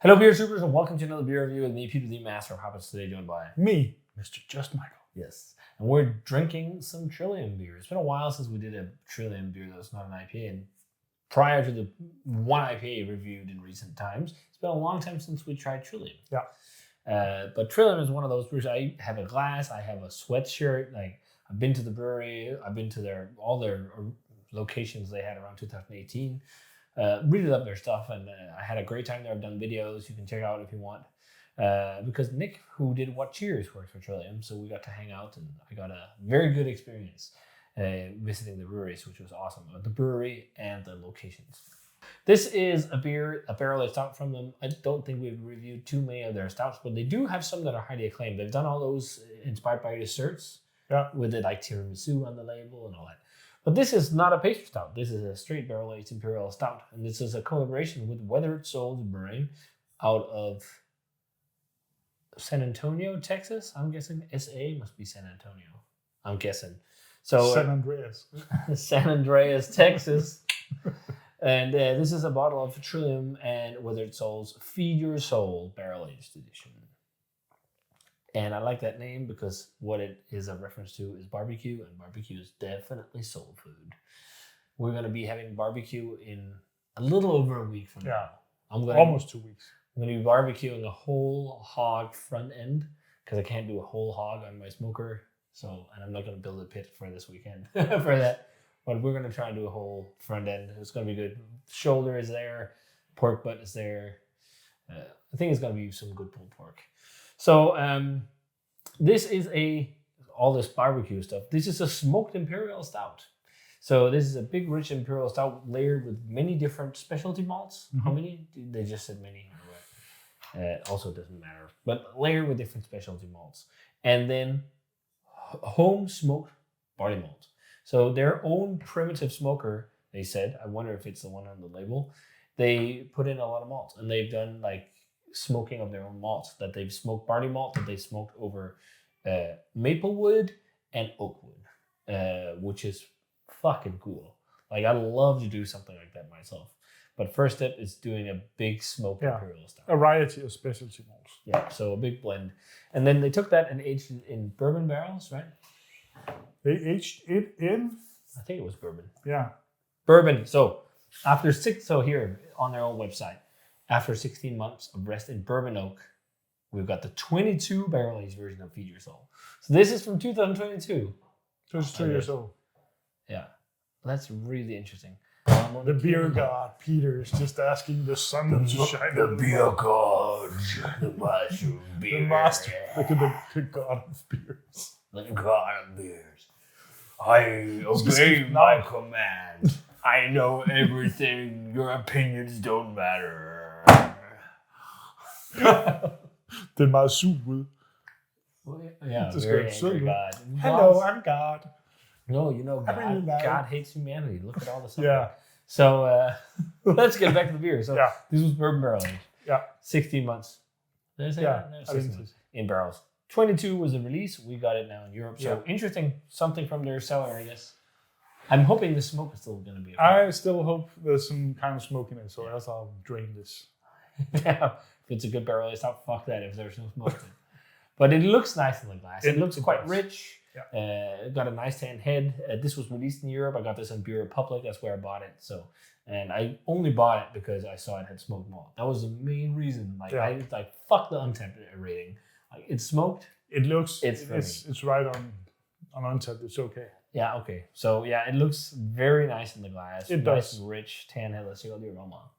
Hello, beer supers, and welcome to another beer review with me, Peter the Master of Hoppers, today joined by me, Mr. Just Michael. Yes, and we're drinking some Trillium beer. It's been a while since we did a Trillium beer that was not an IPA, and prior to the one IPA reviewed in recent times, it's been a long time since we tried Trillium. Yeah. But Trillium is one of those brews. I have a glass, I have a sweatshirt. Like, I've been to the brewery, I've been to all their locations they had around 2018. Really love their stuff, and I had a great time there. I've done videos you can check out if you want. Because Nick, who did What Cheers, works for Trillium, so we got to hang out, and I got a very good experience visiting the breweries, which was awesome. The brewery and the locations. This is a barrel-aged stout from them. I don't think we've reviewed too many of their stouts, but they do have some that are highly acclaimed. They've done all those inspired by desserts, with it like tiramisu on the label and all that. But this is not a pastry stout. This is a straight barrel-aged Imperial stout. And this is a collaboration with Weathered Souls Brewing out of San Antonio, Texas. I'm guessing SA must be San Antonio. I'm guessing. So San Andreas. San Andreas, Texas. And this is a bottle of Trillium and Weathered Souls Feed Your Soul Barrel-Aged Edition. And I like that name because what it is a reference to is barbecue, and barbecue is definitely soul food. We're going to be having barbecue in a little over a week from now. Almost 2 weeks. I'm going to be barbecuing a whole hog front end because I can't do a whole hog on my smoker. And I'm not going to build a pit for this weekend for that. But we're going to try and do a whole front end. It's going to be good. Shoulder is there. Pork butt is there. I think it's going to be some good pulled pork. So this is all this barbecue stuff. This is a smoked Imperial stout. So this is a big, rich Imperial stout layered with many different specialty malts. Mm-hmm. How many? They just said many. Also doesn't matter. But layered with different specialty malts. And then home smoked barley malt. So their own primitive smoker, they said, I wonder if it's the one on the label, they put in a lot of malt. And they've done like smoking of their own malts, that they've smoked barley malt that they smoked over maple wood and oak wood, which is fucking cool. Like, I'd love to do something like that myself. But first step is doing a big smoked Imperial stout. A variety of specialty malts. Yeah, so a big blend. And then they took that and aged it in bourbon barrels, right? They aged it in? I think it was bourbon. Yeah. Bourbon. So here on their own website, after 16 months of rest in bourbon oak, we've got the 22 barrel-aged version of Feed Your Soul. So this is from 2022. So it's 2 years old. Yeah. That's really interesting. The beer god, Peter, is just asking the sun to shine. The beer god. The mushroom beer. The master. The god of beers. The god of beers. I obey my command. I know everything. Your opinions don't matter. Den meget sug ud. Yeah, very angry God. Hello, I'm God. No, God hates humanity. Look at all the stuff. Yeah. So let's get back to the beer. So this was bourbon barrel aged. Yeah. 16 months. Did I say that? No, 16 months in barrels. 22 was the release. We got it now in Europe. So interesting. Something from their cellar, I guess. I'm hoping the smoke is still going to be okay. I still hope there's some kind of smoke in it, so else I'll drain this. Yeah. If it's a good barrel aged stout, fuck that if there's no smoke in it. But it looks nice in the glass. It looks quite rich. Yeah. Got a nice tan head. This was released in Europe. I got this on Beer Republic. That's where I bought it. And I only bought it because I saw it had smoked malt. That was the main reason. I fuck the untapped rating. It's smoked. It looks. It's right on untapped. It's okay. Yeah. Okay. So it looks very nice in the glass. It nice does. And rich tan head. Let's see all the aroma.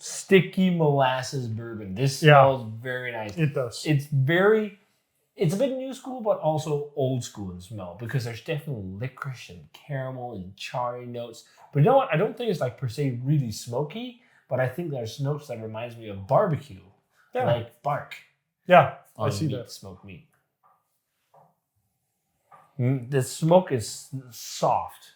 Sticky molasses bourbon. This smells very nice. It does. It's a bit new school, but also old school in smell, because there's definitely licorice and caramel and charry notes. But you know what? I don't think it's per se really smoky, but I think there's notes that reminds me of barbecue, like bark. Yeah, I see that. Smoked meat. The smoke is soft,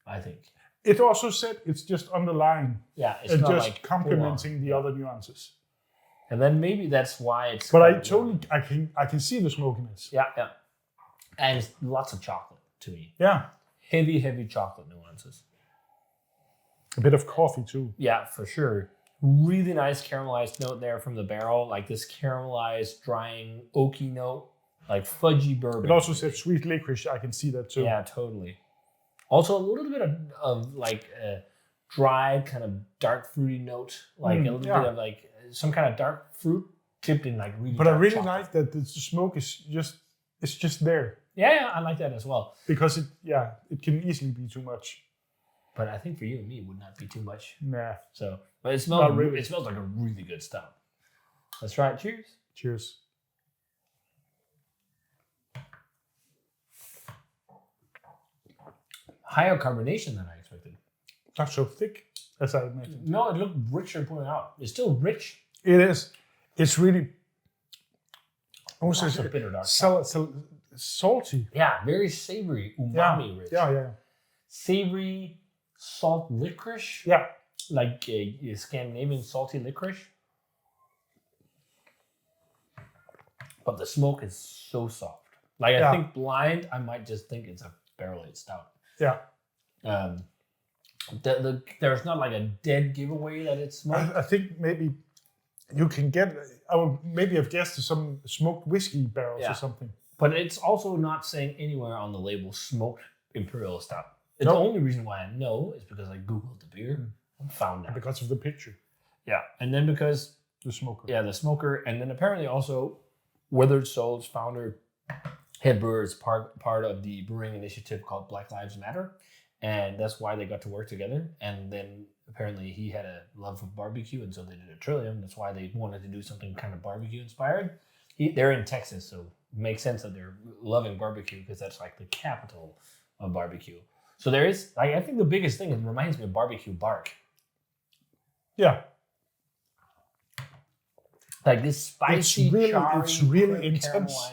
I think. It also said it's just underlying. Yeah, it's and not just complementing the other nuances. And then maybe that's why it's. But I can see the smokiness. Yeah. And it's lots of chocolate to me. Yeah. Heavy chocolate nuances. A bit of coffee too. Yeah, for sure. Really nice caramelized note there from the barrel, like this caramelized, drying, oaky note, like fudgy bourbon. It also said sweet licorice. I can see that too. Yeah, totally. Also, a little bit of like a dry, kind of dark fruity note, like a little bit of like some kind of dark fruit tipped in like really. But I really chocolate. like that the smoke is just there. Yeah, I like that as well. Because it can easily be too much. But I think for you and me, it would not be too much. Nah. So, but it smells. Really. It smells like a really good stout. Let's try it. Cheers. Cheers. Higher carbonation than I expected. Not so thick as I imagined. No, it looked richer pulling out. It's still rich. It is. It's really. Also, It's a bitter dark. Salty. Yeah, very savory, umami rich. Yeah. Savory, salt licorice. Yeah. Like Scandinavian salty licorice. But the smoke is so soft. Like I think blind, I might just think it's a barrel-aged stout. Yeah. There's not like a dead giveaway that it's smoked. I think maybe you can get. I would maybe have guessed some smoked whiskey barrels or something. But it's also not saying anywhere on the label smoked Imperial stout. The only reason why I know is because I Googled the beer and found out. Because of the picture. Yeah. And then because... The smoker. Yeah, the smoker. And then apparently also Weathered Soul's founder, head brewer, is part of the brewing initiative called Black Lives Matter. And that's why they got to work together. And then apparently he had a love of barbecue, and so they did a Trillium. That's why they wanted to do something kind of barbecue inspired. They're in Texas, so it makes sense that they're loving barbecue because that's like the capital of barbecue. So there is, like, I think the biggest thing, it reminds me of barbecue bark. Yeah. Like this spicy, it's really intense.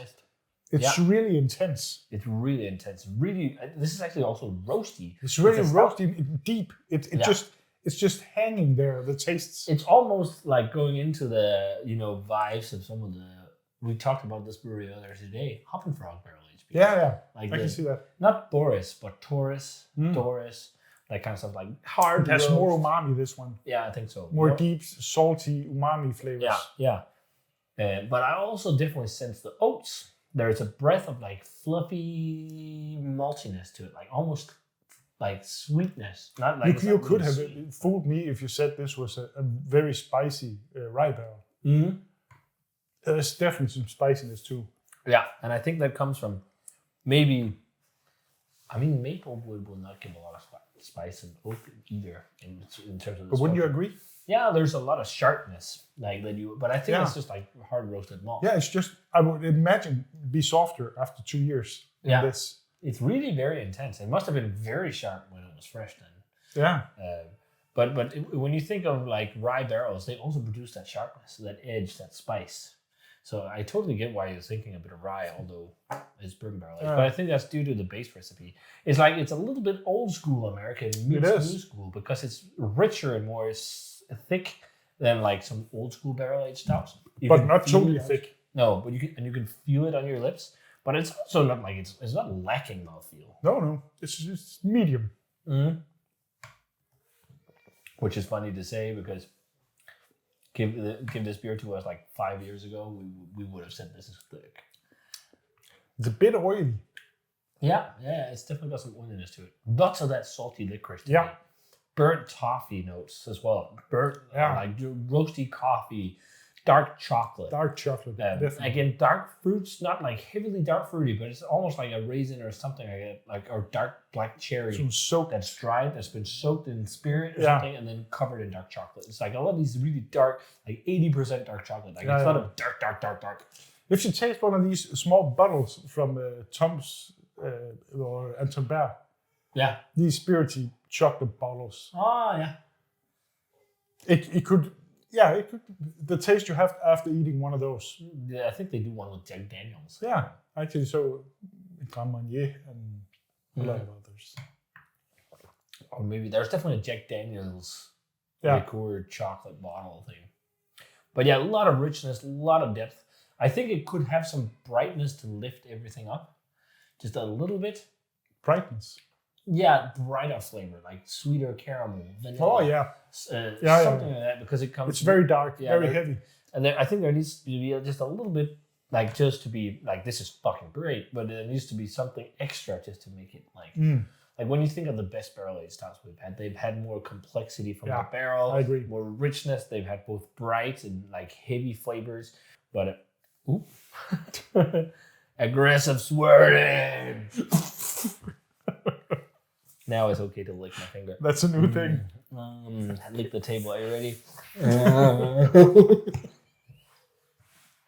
It's really intense. It's really intense. Really, this is actually also roasty. It's really roasty, deep. It's just hanging there. The tastes. It's almost like going into the vibes of some of the. We talked about this brewery earlier today, Hop and Frog barrel aged beer. Yeah. Like I can see that. Not Boris, but Taurus, Doris, that kind of stuff. Like hard. It has more umami. This one. Yeah, I think so. More deep, salty umami flavors. Yeah. But I also definitely sense the oats. There's a breath of like fluffy maltiness to it, like almost like sweetness. Not like you could have fooled me if you said this was a very spicy rye barrel. Mm-hmm. There's definitely some spiciness too. Yeah, and I think that comes from maybe. I mean, maple wood will not give a lot of spice and oak either in terms of. But wouldn't you agree? Yeah, there's a lot of sharpness like that but I think it's just like hard roasted malt. Yeah, it's just I would imagine be softer after 2 years. Yeah, it's really very intense. It must have been very sharp when it was fresh then. Yeah. But when you think of like rye barrels, they also produce that sharpness, that edge, that spice. So I totally get why you're thinking a bit of rye, although it's bourbon barrel aged. But I think that's due to the base recipe. It's like it's a little bit old school American meets new school because it's richer and more thick than like some old school barrel aged stouts. But not totally thick. No, but you can feel it on your lips. But it's also not like it's not lacking mouthfeel. No, it's just medium. Mm-hmm. Which is funny to say because give this beer to us like 5 years ago, we would have said this is thick. It's a bit oily. Yeah, it's definitely got some oiliness to it. Lots of that salty licorice. To me. Burnt toffee notes as well. Like roasty coffee, dark chocolate. Definitely. Again, dark fruits, not like heavily dark fruity, but it's almost like a raisin or something like or dark black cherry. Some soap that's dried, that's been soaked in spirit or something, and then covered in dark chocolate. It's like all of these really dark, like 80% dark chocolate. Like it's not a dark. You should taste one of these small bottles from Tom's or Anton Berg. Yeah. These spirity chocolate bottles. Oh, yeah. It could, the taste you have after eating one of those. Yeah, I think they do one with Jack Daniels. Yeah, actually, so Grand Marnier and a lot of others. Or maybe there's definitely a Jack Daniels liqueur chocolate bottle thing. But yeah, a lot of richness, a lot of depth. I think it could have some brightness to lift everything up. Just a little bit. Brightness. brighter flavor, like sweeter caramel, vanilla. Oh yeah, something like that, because it comes. It's very dark, very heavy. And I think there needs to be just a little bit, like, just to be like, this is fucking great, but there needs to be something extra just to make it like. Like when you think of the best barrel-aged stouts they've had more complexity from the barrel. I agree. More richness. They've had both bright and like heavy flavors, but aggressive swirling. Now it's okay to lick my finger. That's a new thing. Lick the table. Are you ready?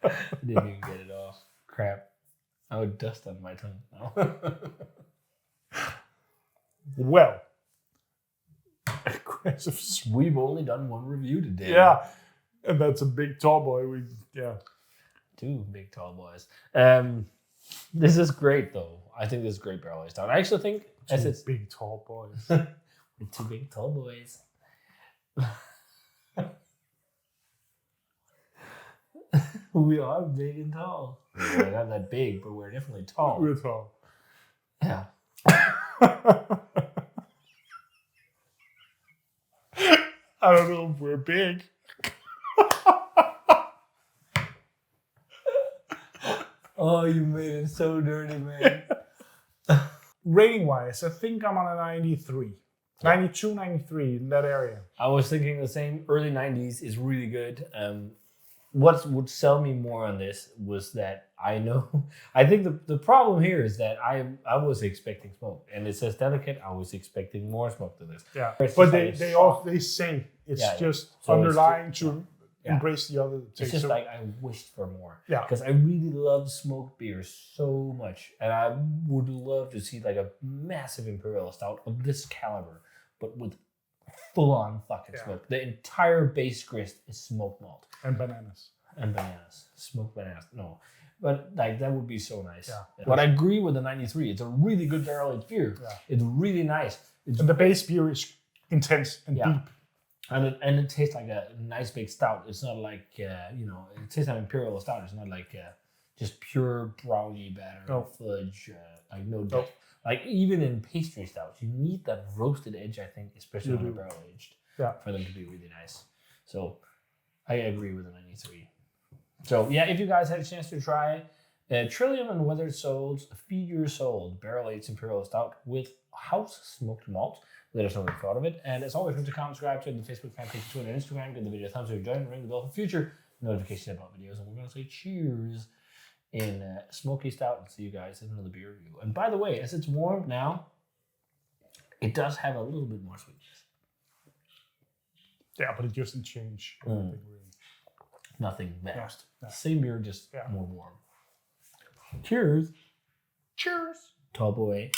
I didn't even get it off. Crap. I would dust on my tongue now. Well, aggressive. We've only done one review today. Yeah, and that's a big tall boy. Two big tall boys. This is great though. I think this is great barrel aged stout. I actually think two big tall boys. Two big tall boys. We are big and tall. We're not that big, but we're definitely tall. We're tall. Yeah. I don't know if we're big. Oh, you made it so dirty, man. Rating wise, I think I'm on a 93. 92, 93 in that area. I was thinking the same. Early 90s is really good. What would sell me more on this was that I think the problem here is that I was expecting smoke, and it says delicate. I was expecting more smoke to this. Yeah, but they say it's just so underlying to embrace the other taste. It's just like I wished for more. Yeah, because I really love smoked beers so much, and I would love to see like a massive Imperial stout of this caliber, but with full-on fucking smoke. The entire base grist is smoked malt. And bananas. Smoked bananas. No. But like that would be so nice. Yeah. But I agree with the 93. It's a really good barrel-aged beer. Yeah. It's really nice. And the base beer is intense and deep. And it tastes like a nice big stout. It's not like, it tastes like Imperial stout. It's not like just pure brownie batter, fudge, like no depth. Like even in pastry stouts, you need that roasted edge, I think, especially when they're barrel aged, for them to be really nice. So I agree with the 93. So yeah, if you guys had a chance to try Trillium and Weathered Souls, Feed Your Soul, barrel aged Imperial Stout with house smoked malt. Let us know what you thought of it. And as always, remember to comment, subscribe to the Facebook fan page, Twitter, and Instagram. Give the video a thumbs up, join, ring the bell for future notifications about videos. And we're going to say cheers in Smoky Stout and see you guys in another beer review. And by the way, as it's warmed now, it does have a little bit more sweetness. Yeah, but it doesn't change anything really. Nothing vast. Yeah. Same beer, just more warm. Cheers. Cheers. Tall boy.